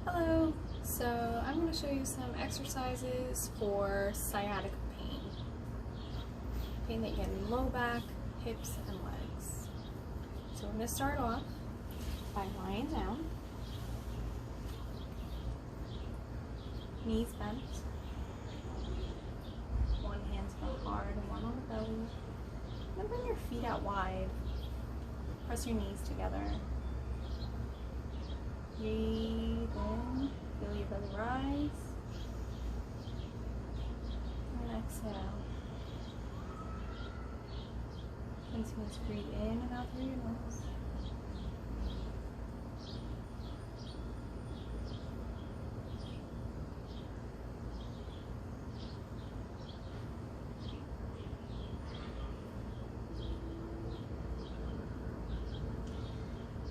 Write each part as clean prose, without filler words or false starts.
Hello, so I'm going to show you some exercises for sciatica pain. Pain that you get in low back, hips, and legs. So we're going to start off by lying down, knees bent, one hand's bent hard and one on the belly. Then bring your feet out wide, press your knees together. Breathe in, feel your belly rise, and exhale. Continue to breathe in and out through your nose.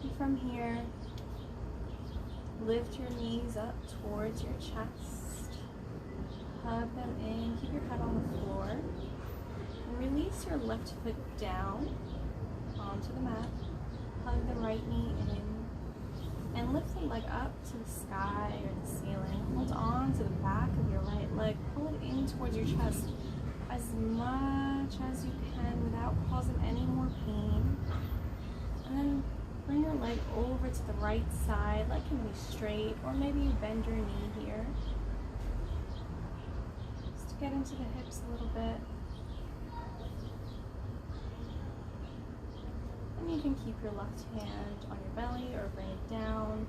And from here, lift your knees up towards your chest, hug them in, keep your head on the floor, and release your left foot down onto the mat, hug the right knee in, and lift the leg up to the sky or the ceiling. Hold on to the back of your right leg, pull it in towards your chest as much as you can without causing any more pain, and then bring your leg over to the right side, leg can be straight, or maybe you bend your knee here. Just to get into the hips a little bit. And you can keep your left hand on your belly or bring it down.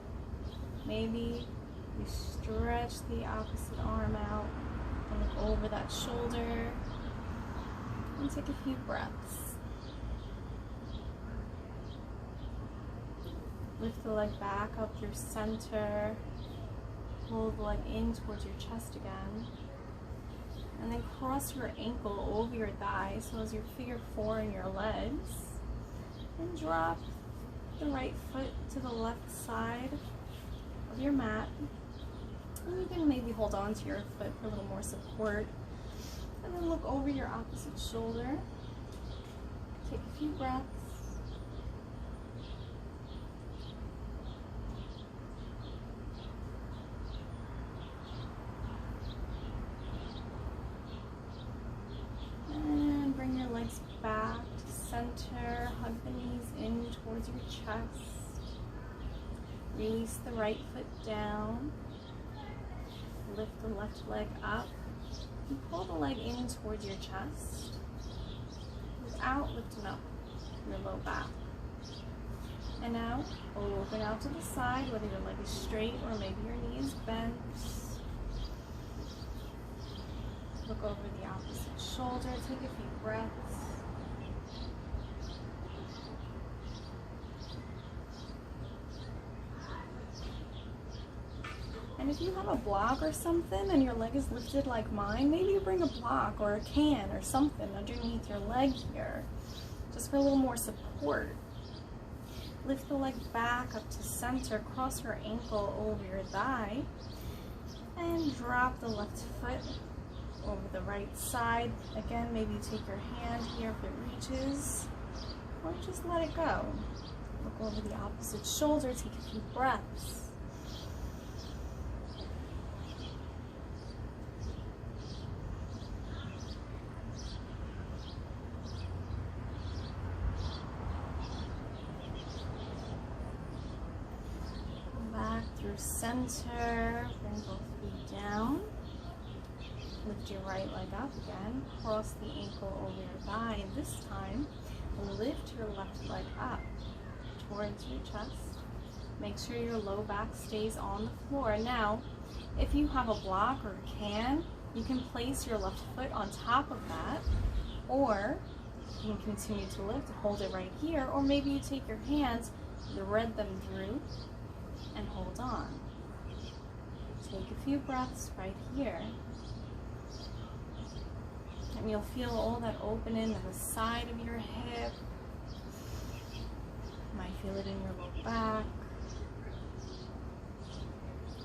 Maybe you stretch the opposite arm out and look over that shoulder. And take a few breaths. Lift the leg back up through center, pull the leg in towards your chest again, and then cross your ankle over your thigh, so as your figure four in your legs, and drop the right foot to the left side of your mat. And you can maybe hold on to your foot for a little more support, and then look over your opposite shoulder. Take a few breaths. Bring your legs back to center, hug the knees in towards your chest. Release the right foot down. Lift the left leg up. And pull the leg in towards your chest without lifting up your low back. And now, open out to the side, whether your leg is straight or maybe your knee is bent. Look over the opposite shoulder, take a few breaths. And if you have a block or something and your leg is lifted like mine, maybe you bring a block or a can or something underneath your leg here, just for a little more support. Lift the leg back up to center, cross your ankle over your thigh, and drop the left foot over the right side. Again, maybe you take your hand here if it reaches, or just let it go. Look over the opposite shoulder, take a few breaths. Back through center, bring both feet down. Lift your right leg up again, cross the ankle over your thigh, and this time lift your left leg up towards your chest. Make sure your low back stays on the floor. Now, if you have a block or a can, you can place your left foot on top of that, or you can continue to lift, hold it right here, or maybe you take your hands, thread them through, and hold on. Take a few breaths right here. And you'll feel all that opening in the side of your hip. You might feel it in your low back.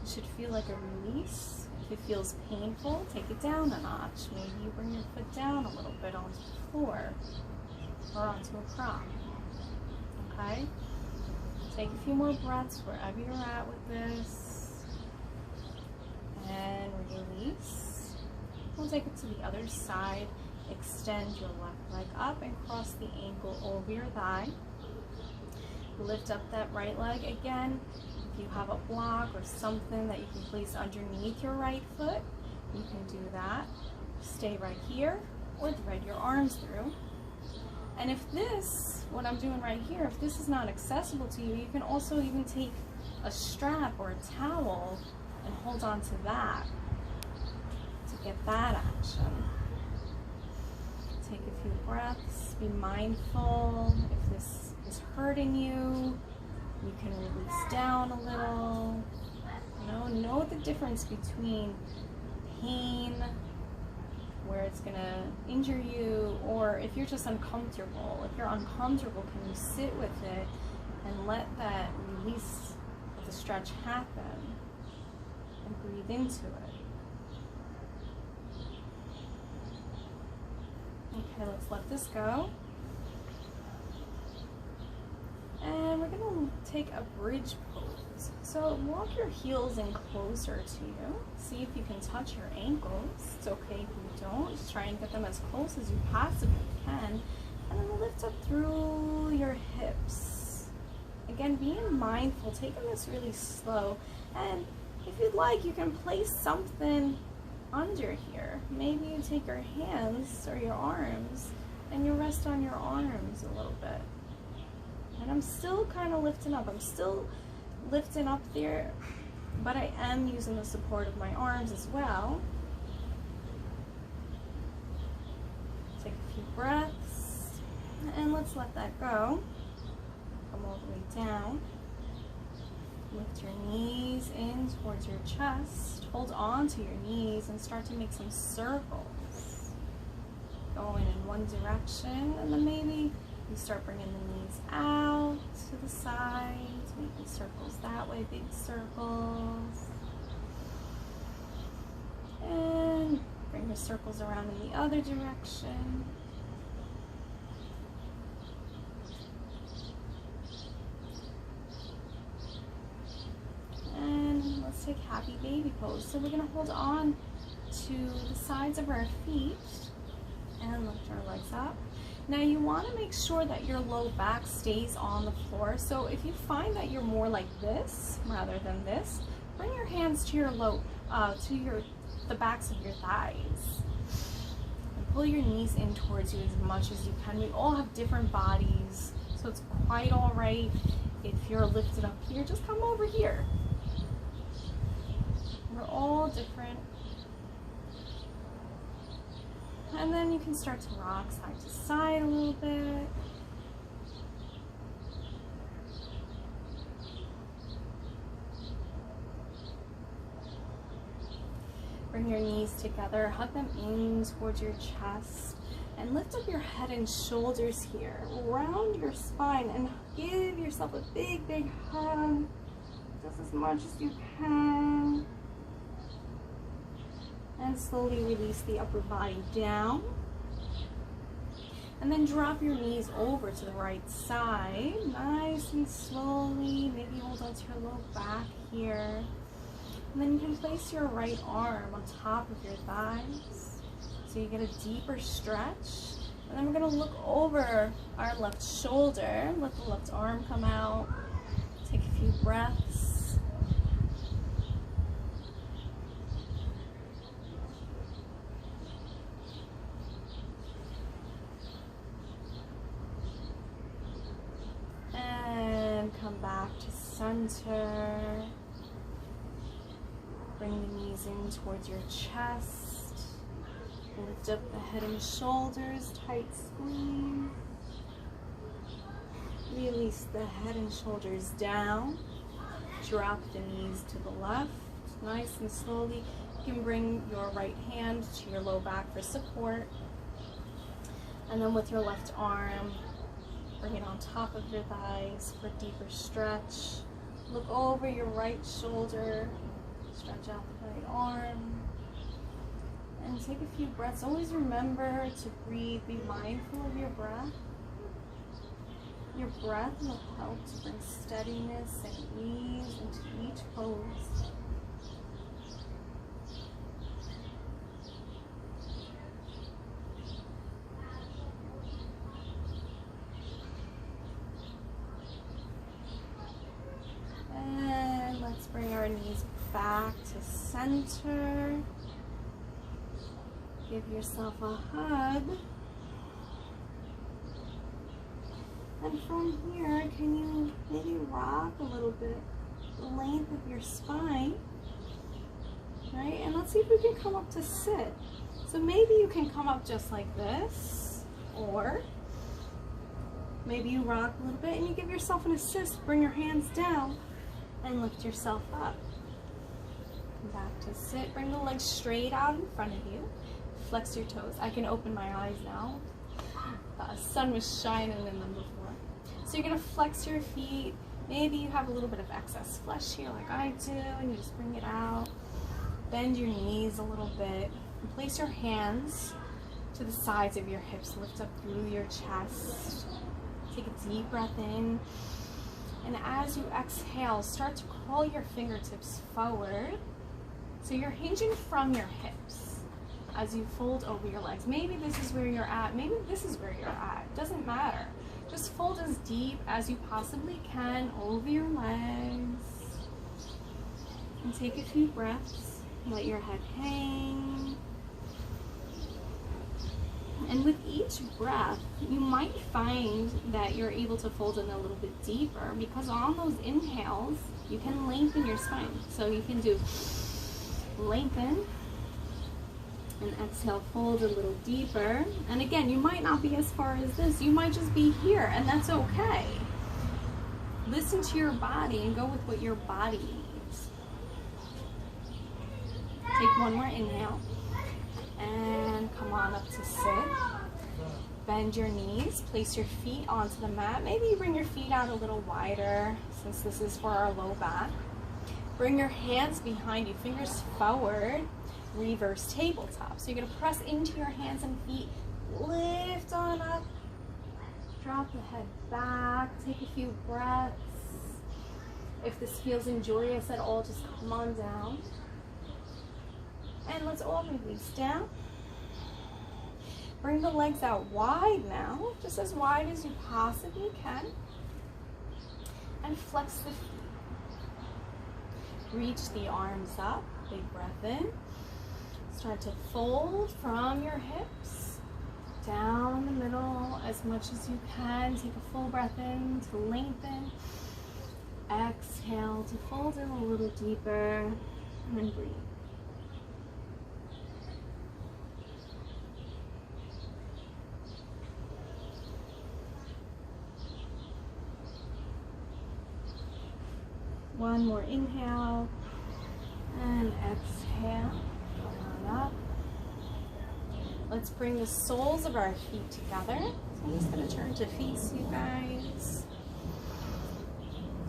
It should feel like a release. If it feels painful, take it down a notch. Maybe you bring your foot down a little bit onto the floor or onto a prop. Okay? Take a few more breaths wherever you're at with this. and release. We'll take it to the other side. Extend your left leg up and cross the ankle over your thigh. Lift up that right leg again. If you have a block or something that you can place underneath your right foot, you can do that. Stay right here or thread your arms through. And if this, what I'm doing right here, if this is not accessible to you, you can also even take a strap or a towel and hold on to that to get that action. Take a few breaths, be mindful. If this is hurting you, you can release down a little. Know the difference between pain, where it's gonna injure you, or if you're just uncomfortable. If you're uncomfortable, can you sit with it and let that release of the stretch happen and breathe into it. Okay, let's let this go. And we're gonna take a bridge pose. So walk your heels in closer to you. See if you can touch your ankles. It's okay if you don't. Just try and get them as close as you possibly can. And then lift up through your hips. Again, being mindful, taking this really slow. And if you'd like, you can place something under here. Maybe you take your hands or your arms and you rest on your arms a little bit. And I'm still kind of lifting up. I'm still lifting up there, but I am using the support of my arms as well. Take a few breaths, and let's let that go. Come all the way down. Lift your knees in towards your chest. Hold on to your knees and start to make some circles. Going in one direction, and then maybe you start bringing the knees out to the sides, making circles that way, big circles. And bring your circles around in the other direction. And let's take happy baby pose. So we're going to hold on to the sides of our feet and lift our legs up. Now you want to make sure that your low back stays on the floor. So if you find that you're more like this rather than this, bring your hands to your the backs of your thighs. And pull your knees in towards you as much as you can. We all have different bodies, so it's quite all right if you're lifted up here. Just come over here. We're all different. And then you can start to rock side to side a little bit. Bring your knees together, hug them in towards your chest, and lift up your head and shoulders here. Round your spine and give yourself a big, big hug, just as much as you can. And slowly release the upper body down. And then drop your knees over to the right side. Nice and slowly. Maybe hold on to your low back here. And then you can place your right arm on top of your thighs, so you get a deeper stretch. And then we're going to look over our left shoulder. Let the left arm come out. Take a few breaths. Come back to center. Bring the knees in towards your chest. Lift up the head and shoulders, tight squeeze. Release the head and shoulders down. Drop the knees to the left. Nice and slowly. You can bring your right hand to your low back for support. And then with your left arm, bring it on top of your thighs for deeper stretch. Look over your right shoulder. Stretch out the right arm. And take a few breaths. Always remember to breathe. Be mindful of your breath. Your breath will help to bring steadiness and ease into each pose. back to center. Give yourself a hug. And from here, can you maybe rock a little bit the length of your spine? Right? And let's see if we can come up to sit. So maybe you can come up just like this, or maybe you rock a little bit and you give yourself an assist. Bring your hands down and lift yourself up. Back to sit. Bring the legs straight out in front of you. Flex your toes. I can open my eyes now. The sun was shining in them before. So you're going to flex your feet. Maybe you have a little bit of excess flesh here like I do, and you just bring it out. Bend your knees a little bit. And place your hands to the sides of your hips. Lift up through your chest. Take a deep breath in. And as you exhale, start to curl your fingertips forward. So you're hinging from your hips as you fold over your legs. Maybe this is where you're at. Maybe this is where you're at. Doesn't matter. Just fold as deep as you possibly can over your legs. And take a few breaths. Let your head hang. And with each breath, you might find that you're able to fold in a little bit deeper, because on those inhales, you can lengthen your spine. So you can do lengthen, and exhale, fold a little deeper. And again, you might not be as far as this. You might just be here, and that's okay. Listen to your body and go with what your body needs. Take one more inhale. And come on up to sit. Bend your knees, place your feet onto the mat. Maybe you bring your feet out a little wider, since this is for our low back. Bring your hands behind you, fingers forward, reverse tabletop. So you're gonna press into your hands and feet, lift on up, drop the head back, take a few breaths. If this feels injurious at all, just come on down. And let's all release down. Bring the legs out wide now, just as wide as you possibly can. And flex the feet. Reach the arms up, big breath in. Start to fold from your hips down the middle as much as you can. Take a full breath in to lengthen. Exhale to fold in a little deeper, and breathe. One more inhale and exhale. Come on up. Let's bring the soles of our feet together. So I'm just going to turn to face you guys.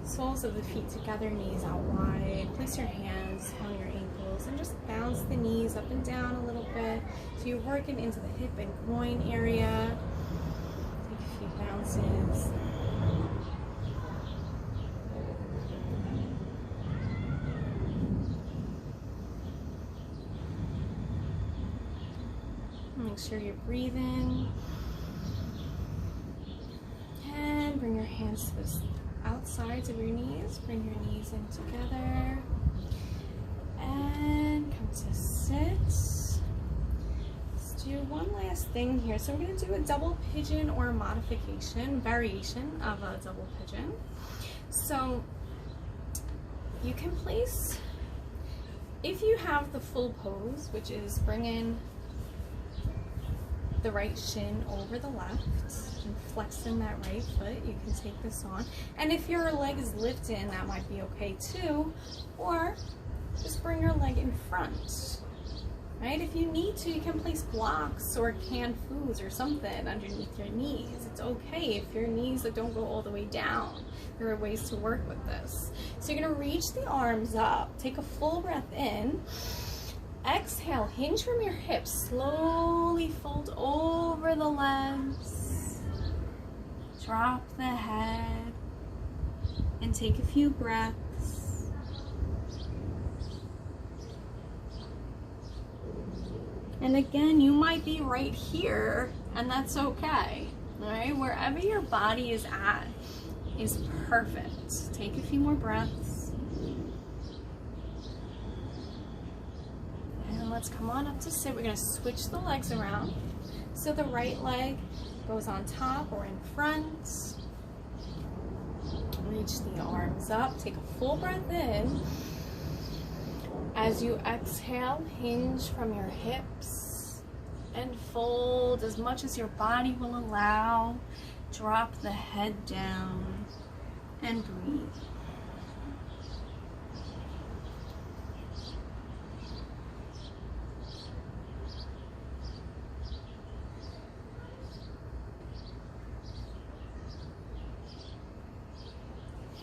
Soles of the feet together, knees out wide. Place your hands on your ankles and just bounce the knees up and down a little bit. So you're working into the hip and groin area. Take a few bounces. Make sure you're breathing. And bring your hands to the outsides of your knees. Bring your knees in together. And come to sit. Let's do one last thing here. So we're going to do a double pigeon or a modification, variation of a double pigeon. So you can place, if you have the full pose, which is bringing the right shin over the left and flexing that right foot, you can take this on. And if your leg is lifting, that might be okay too. Or just bring your leg in front, right? If you need to, you can place blocks or canned foods or something underneath your knees. It's okay if your knees don't go all the way down. There are ways to work with this. So you're gonna reach the arms up, take a full breath in. Exhale, hinge from your hips, slowly fold over the legs, drop the head, and take a few breaths. And again, you might be right here, and that's okay, all right? Wherever your body is at is perfect. Take a few more breaths. let's come on up to sit. We're gonna switch the legs around. So the right leg goes on top or in front. Reach the arms up, take a full breath in. As you exhale, hinge from your hips and fold as much as your body will allow. Drop the head down and breathe.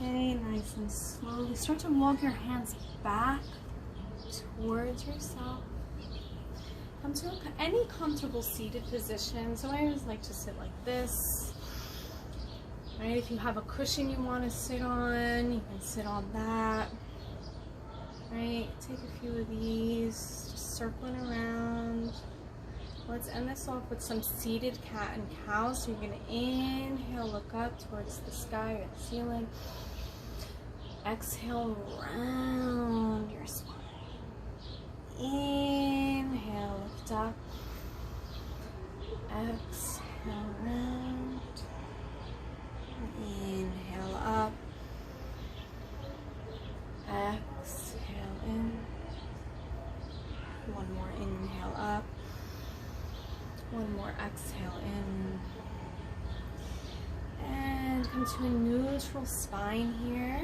Okay, nice and slowly start to walk your hands back towards yourself. Come to any comfortable seated position. So I always like to sit like this. Right? If you have a cushion you want to sit on, you can sit on that. Right? Take a few of these, just circling around. Let's end this off with some seated cat and cow. So you're going to inhale, look up towards the sky or the ceiling. Exhale, round your spine. Inhale, lift up. Exhale, round. Inhale up. Exhale in. One more inhale up. One more exhale in. And come to a neutral spine here.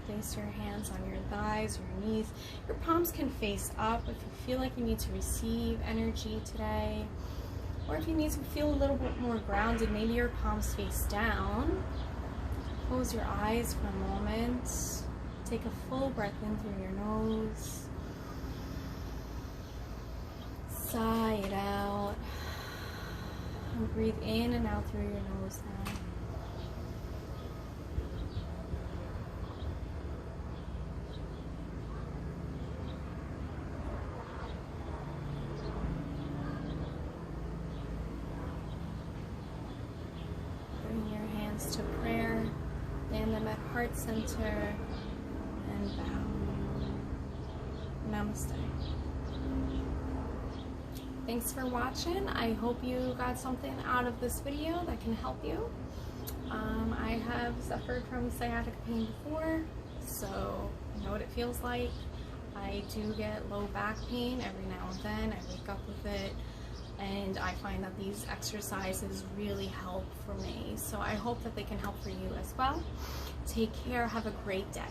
Place your hands on your thighs, your knees. Your palms can face up if you feel like you need to receive energy today. Or if you need to feel a little bit more grounded, maybe your palms face down. Close your eyes for a moment. Take a full breath in through your nose. Sigh it out. And breathe in and out through your nose now. To prayer, land them at heart center, and bow. Namaste. Thanks for watching. I hope you got something out of this video that can help you. I have suffered from sciatica pain before, so I know what it feels like. I do get low back pain every now and then. I wake up with it. And I find that these exercises really help for me. So I hope that they can help for you as well. Take care. Have a great day.